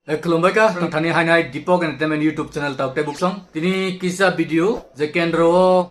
खुलुमबाय का नोंथांनि हायनाय दीपक एन्टारटेनमेन्ट यूट्यूब चैनल तावते बुकसं तिनि किसा वीडियो जे केंद्र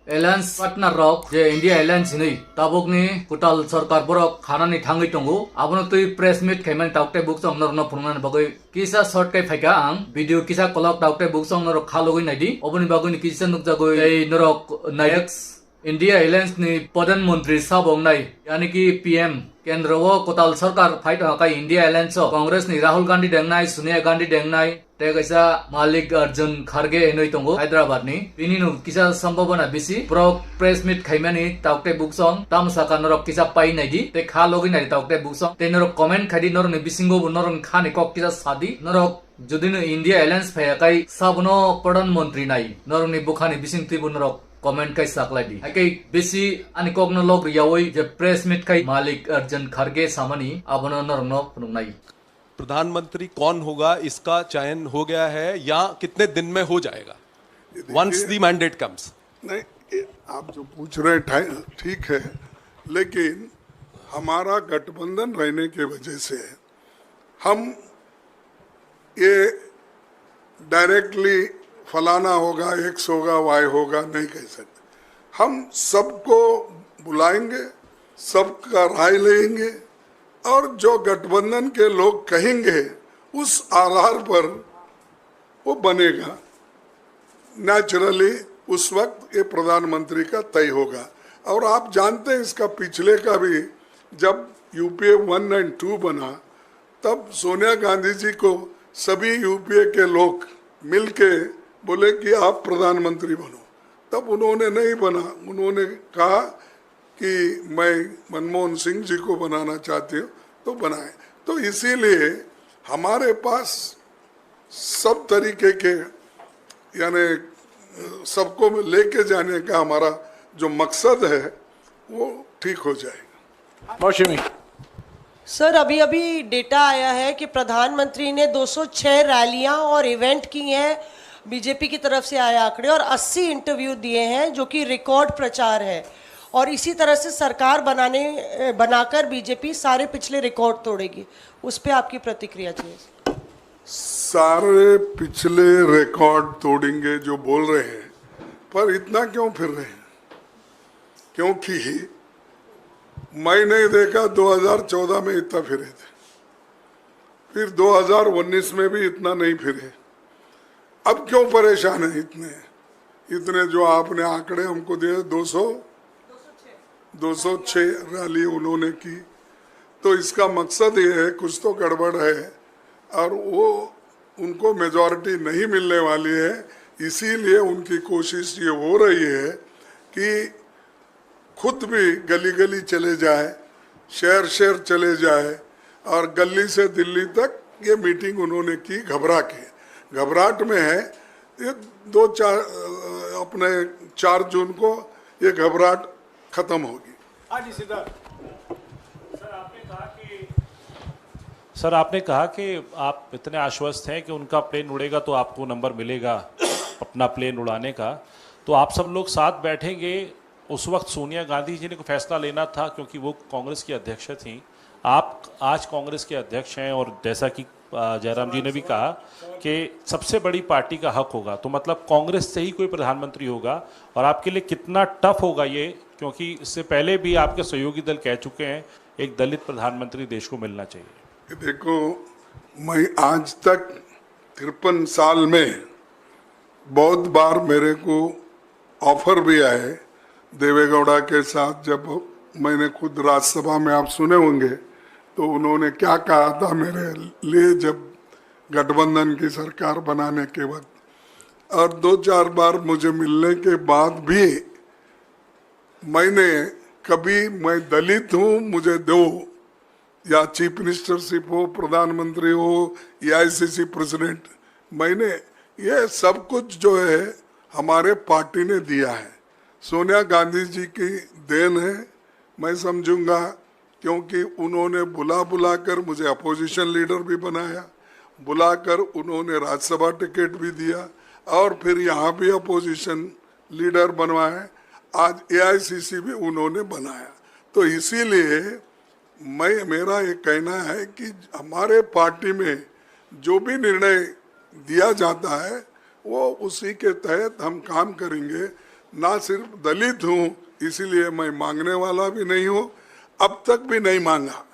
एलायंस पार्टनर रक जे इंडिया एलायंस नै ताबकनि कुटाल सरकार बरक खानानि थाङै दंगो आबनो तुइ प्रेस मीट खायमान तावते बुकसं नरनो फुरमान बगै किसा शॉर्ट काय फायका आं वीडियो किसा कलक तावते बुकसं नर खालगै नायदि अबनि बागैनि किसा नुकजागै ए नरक नायक्स इंडिया एलायंस नि प्रधानमंत्री साबंनाय यानी कि पीएम केंद्र वो कोताल सरकार फाइट हकाय इंडिया एलायंस कांग्रेस नि राहुल गांधी देंनाय सोनिया गांधी देंनाय ते कैसा मालिक अर्जुन खरगे नै दंगो हैदराबाद नि बिनि नु किसा संभावना बेसी प्रो प्रेस मीट खायमानि तावते बुकसं तामसाका नरक किसा पाइ नायदि ते खा लगि नाय तावते बुकसं ते नरक कमेंट खादि नरनि बिसिंगो नरन खानि कक किसा सादि नरक जुदिनो इंडिया एलायंस फायकाय साबनो प्रधानमंत्री नाय नरनि बुखानि बिसिंति नरक comment kai sakladi hakai besi ani kokno log riyawi je press meet kai malik Arjun Kharge सामनी abono norno punungnai प्रधानमंत्री कौन होगा इसका चयन हो गया है या कितने दिन में हो जाएगा वंस द मैंडेट कम्स? नहीं, आप जो पूछ रहे हैं ठीक है, लेकिन हमारा गठबंधन रहने के वजह से हम ये डायरेक्टली फलाना होगा, एक्स होगा, वाई होगा नहीं कह सकते। हम सबको बुलाएंगे, सबका राय लेंगे और जो गठबंधन के लोग कहेंगे उस आधार पर वो बनेगा। नेचुरली उस वक्त ये प्रधानमंत्री का तय होगा। और आप जानते हैं इसका पिछले का भी, जब यूपीए 1 और 2 बना तब सोनिया गांधी जी को सभी यूपीए के लोग मिलके बोले कि आप प्रधानमंत्री बनो, तब उन्होंने नहीं बना। उन्होंने कहा कि मैं मनमोहन सिंह जी को बनाना चाहती हूँ, तो बनाए। तो इसीलिए हमारे पास सब तरीके के यानी सबको लेके जाने का हमारा जो मकसद है वो ठीक हो जाएगा। मौसमी सर, अभी अभी डेटा आया है कि प्रधानमंत्री ने 206 रैलियां और इवेंट की हैं, बीजेपी की तरफ से आए आंकड़े, और 80 इंटरव्यू दिए हैं जो कि रिकॉर्ड प्रचार है। और इसी तरह से सरकार बनाकर बीजेपी सारे पिछले रिकॉर्ड तोड़ेगी। उस पे आपकी प्रतिक्रिया चाहिए। सारे पिछले रिकॉर्ड तोड़ेंगे जो बोल रहे हैं, पर इतना क्यों फिर रहे हैं? क्योंकि मैं नहीं देखा 2014 में इतना फिरे थे, फिर 2019 में भी इतना नहीं फिरे। अब क्यों परेशान है इतने जो आपने आंकड़े हमको दिए? 206 रैली उन्होंने की। तो इसका मकसद ये है कुछ तो गड़बड़ है और वो उनको मेजॉरिटी नहीं मिलने वाली है। इसीलिए उनकी कोशिश ये हो रही है कि खुद भी गली गली चले जाए, शहर शहर चले जाए और गली से दिल्ली तक ये मीटिंग उन्होंने की घबराहट में है। ये 4 जून को ये घबराहट खत्म होगी। सर, आपने कहा कि आप इतने आश्वस्त हैं कि उनका प्लेन उड़ेगा तो आपको नंबर मिलेगा अपना प्लेन उड़ाने का। तो आप सब लोग साथ बैठेंगे। उस वक्त सोनिया गांधी जी ने को फैसला लेना था क्योंकि वो कांग्रेस की अध्यक्ष थी। आप आज कांग्रेस के अध्यक्ष हैं और जैसा कि जयराम जी ने भी कहा कि सबसे बड़ी पार्टी का हक होगा, तो मतलब कांग्रेस से ही कोई प्रधानमंत्री होगा। और आपके लिए कितना टफ होगा ये, क्योंकि इससे पहले भी आपके सहयोगी दल कह चुके हैं एक दलित प्रधानमंत्री देश को मिलना चाहिए। देखो, मैं आज तक 53 साल में बहुत बार मेरे को ऑफर भी आए देवेगौड़ा के साथ। जब मैंने खुद राज्यसभा में आप सुने होंगे तो उन्होंने क्या कहा था मेरे लिए जब गठबंधन की सरकार बनाने के वक्त, और 2-4 बार मुझे मिलने के बाद भी मैंने कभी मैं दलित हूँ मुझे दो, या चीफ मिनिस्टरशिप हो, प्रधानमंत्री हो, एआईसीसी प्रेसिडेंट, मैंने ये सब कुछ जो है हमारे पार्टी ने दिया है। सोनिया गांधी जी की देन है मैं समझूंगा, क्योंकि उन्होंने बुला कर मुझे अपोजिशन लीडर भी बनाया, बुलाकर उन्होंने राज्यसभा टिकट भी दिया और फिर यहाँ भी अपोजिशन लीडर बनवाया। आज एआईसीसी भी उन्होंने बनाया। तो इसीलिए मेरा ये कहना है कि हमारे पार्टी में जो भी निर्णय दिया जाता है वो उसी के तहत हम काम करेंगे। ना सिर्फ दलित हूँ इसीलिए मैं मांगने वाला भी नहीं हूँ, अब तक भी नहीं मांगा।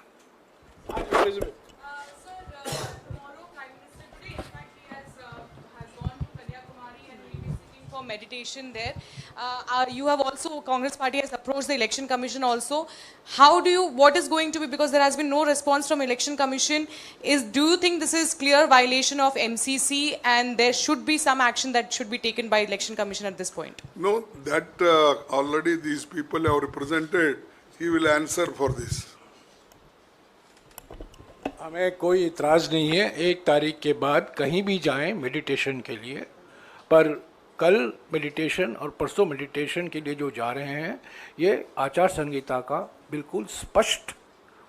For meditation there. You have also, Congress party has approached the election commission also. How do you, what is going to be, because there has been no response from election commission, do you think this is clear violation of MCC and there should be some action that should be taken by election commission at this point? No, that already these people have represented. He will answer for this. हमें कोई इतराज़ नहीं है 1 तारीख के बाद कहीं भी जाएं मेडिटेशन के लिए, पर कल मेडिटेशन और परसों मेडिटेशन के लिए जो जा रहे हैं ये आचार संहिता का बिल्कुल स्पष्ट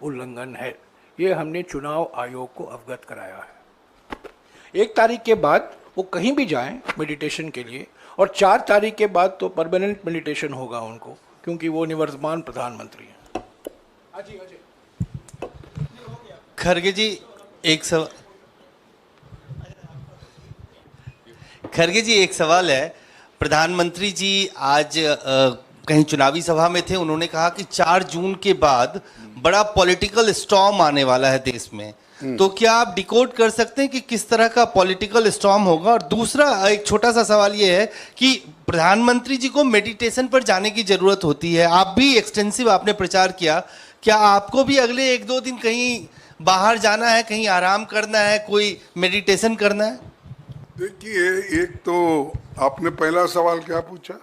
उल्लंघन है। ये हमने चुनाव आयोग को अवगत कराया है। 1 तारीख के बाद वो कहीं भी जाएं मेडिटेशन के लिए, और 4 तारीख के बाद तो परमानेंट मेडिटेशन होगा उनको, क्योंकि वो निवर्तमान प्रधानमंत्री हैं। खरगे जी एक सवाल है। प्रधानमंत्री जी आज कहीं चुनावी सभा में थे, उन्होंने कहा कि 4 जून के बाद बड़ा पॉलिटिकल स्टॉर्म आने वाला है देश में। तो क्या आप डिकोड कर सकते हैं कि किस तरह का पॉलिटिकल स्टॉर्म होगा? और दूसरा एक छोटा सा सवाल ये है कि प्रधानमंत्री जी को मेडिटेशन पर जाने की जरूरत होती है, आप भी एक्सटेंसिव आपने प्रचार किया, क्या आपको भी अगले 1-2 दिन कहीं बाहर जाना है, कहीं आराम करना है, कोई मेडिटेशन करना है? देखिए, एक तो आपने पहला सवाल क्या पूछा?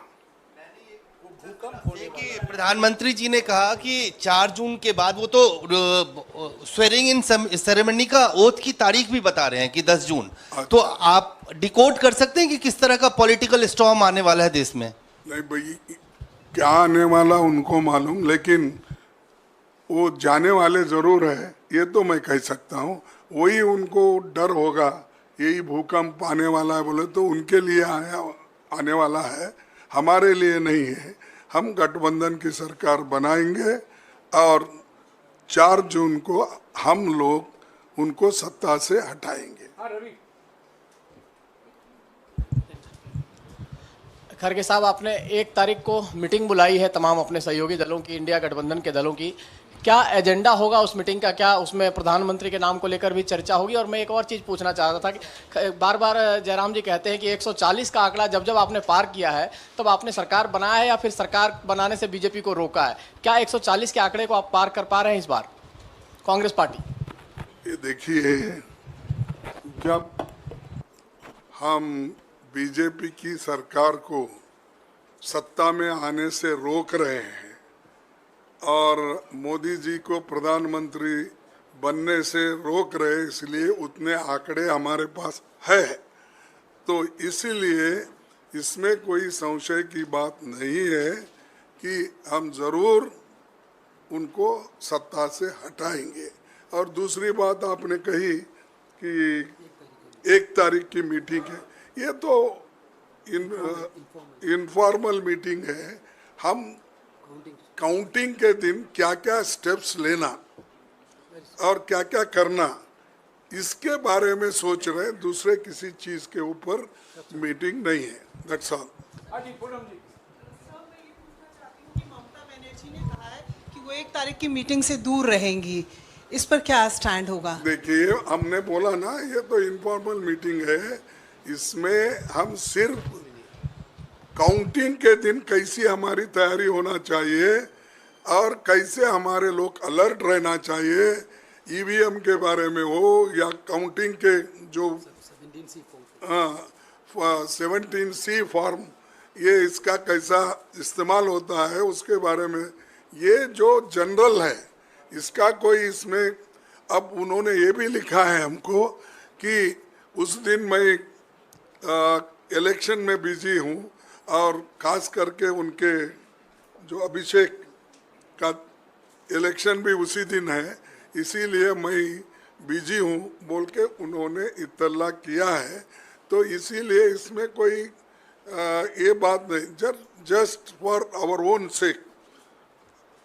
कि प्रधानमंत्री जी ने कहा कि 4 जून के बाद, वो तो स्वेरिंग इन सेरेमनी का ओथ की तारीख भी बता रहे हैं कि 10 जून। तो आप डिकोड कर सकते हैं कि किस तरह का पॉलिटिकल स्टॉर्म आने वाला है देश में? नहीं भाई, क्या आने वाला उनको मालूम, लेकिन वो जाने वाले जरूर है, ये तो मैं कह सकता हूँ। वही उनको डर होगा, यही भूकंप आने वाला है बोले तो उनके लिए आने वाला है, हमारे लिए नहीं है। हम गठबंधन की सरकार बनाएंगे और 4 जून को हम लोग उनको सत्ता से हटाएंगे। खरगे साहब, आपने 1 तारीख को मीटिंग बुलाई है तमाम अपने सहयोगी दलों की, इंडिया गठबंधन के दलों की। क्या एजेंडा होगा उस मीटिंग का? क्या उसमें प्रधानमंत्री के नाम को लेकर भी चर्चा होगी? और मैं एक और चीज़ पूछना चाहता था कि बार बार जयराम जी कहते हैं कि 140 का आंकड़ा जब आपने पार किया है तब आपने सरकार बनाया है या फिर सरकार बनाने से बीजेपी को रोका है? क्या 140 के आंकड़े को आप पार कर पा रहे हैं इस बार कांग्रेस पार्टी? ये देखिए, जब हम बीजेपी की सरकार को सत्ता में आने से रोक रहे हैं और मोदी जी को प्रधानमंत्री बनने से रोक रहे, इसलिए उतने आंकड़े हमारे पास है। तो इसीलिए इसमें कोई संशय की बात नहीं है कि हम जरूर उनको सत्ता से हटाएंगे। और दूसरी बात आपने कही कि 1 तारीख की मीटिंग है, ये तो इनफॉर्मल मीटिंग है। हम काउंटिंग के दिन क्या क्या स्टेप्स लेना और क्या क्या करना, इसके बारे में सोच रहे हैं, दूसरे किसी चीज के ऊपर मीटिंग नहीं है। That's all. ममता बनर्जी ने कहा है कि वो 1 तारीख की मीटिंग से दूर रहेंगी, इस पर क्या स्टैंड होगा? देखिए, हमने बोला ना, ये तो इनफॉर्मल मीटिंग है, इसमें हम सिर्फ काउंटिंग के दिन कैसी हमारी तैयारी होना चाहिए और कैसे हमारे लोग अलर्ट रहना चाहिए, ईवीएम के बारे में हो या काउंटिंग के जो 17C फॉर्म, ये इसका कैसा इस्तेमाल होता है उसके बारे में, ये जो जनरल है इसका कोई इसमें। अब उन्होंने ये भी लिखा है हमको कि उस दिन मैं इलेक्शन में बिजी हूँ और खास करके उनके जो अभिषेक का इलेक्शन भी उसी दिन है, इसीलिए मैं बिजी हूँ बोल के उन्होंने इत्तला किया है। तो इसीलिए इसमें कोई ये बात नहीं, just for our own sake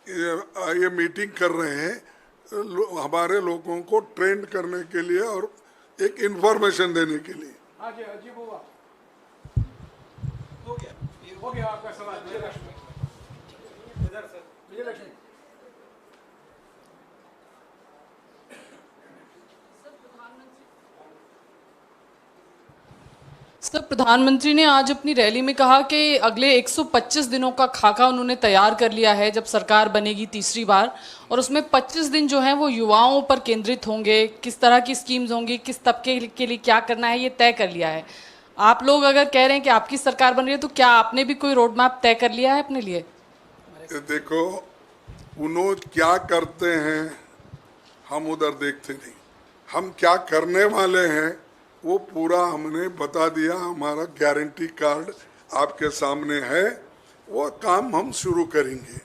ये मीटिंग कर रहे हैं, हमारे लोगों को ट्रेंड करने के लिए और एक इंफॉर्मेशन देने के लिए। हो गया आपका सवाल। सर, प्रधानमंत्री ने आज अपनी रैली में कहा कि अगले 125 दिनों का खाका उन्होंने तैयार कर लिया है जब सरकार बनेगी तीसरी बार, और उसमें 25 दिन जो हैं वो युवाओं पर केंद्रित होंगे, किस तरह की स्कीम्स होंगी, किस तबके के लिए क्या करना है, ये तय कर लिया है। आप लोग अगर कह रहे हैं कि आपकी सरकार बन रही है तो क्या आपने भी कोई रोड मैप तय कर लिया है अपने लिए? देखो, उन्होंने क्या करते हैं हम उधर देखते नहीं, हम क्या करने वाले हैं वो पूरा हमने बता दिया। हमारा गारंटी कार्ड आपके सामने है, वो काम हम शुरू करेंगे।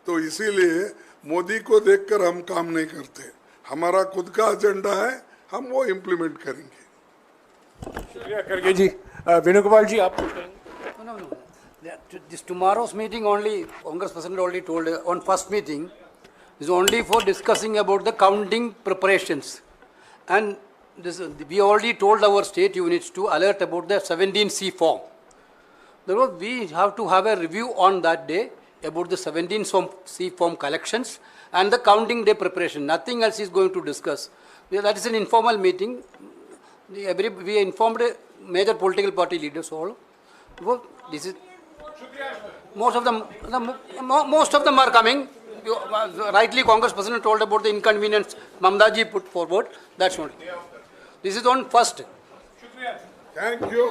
तो इसीलिए मोदी को देखकर हम काम नहीं करते, हमारा खुद का एजेंडा है, हम वो इम्प्लीमेंट करेंगे। शुक्रिया खड़गे जी। वेणुगोपाल जी, आप कुछ कहेंगे? No. This tomorrow's meeting only, Congress President already told on first meeting, is only for discussing about the counting preparations. And this, we already told our state units to alert about the 17C form. Therefore, we have to have a review on that day about the 17C form collections and the counting day preparation. Nothing else is going to discuss. That is an informal meeting. We informed major political party leaders all. Well, this is most of them are coming. Rightly, Congress President told about the inconvenience Mamdaji put forward. That's not. This is on first. Thank you.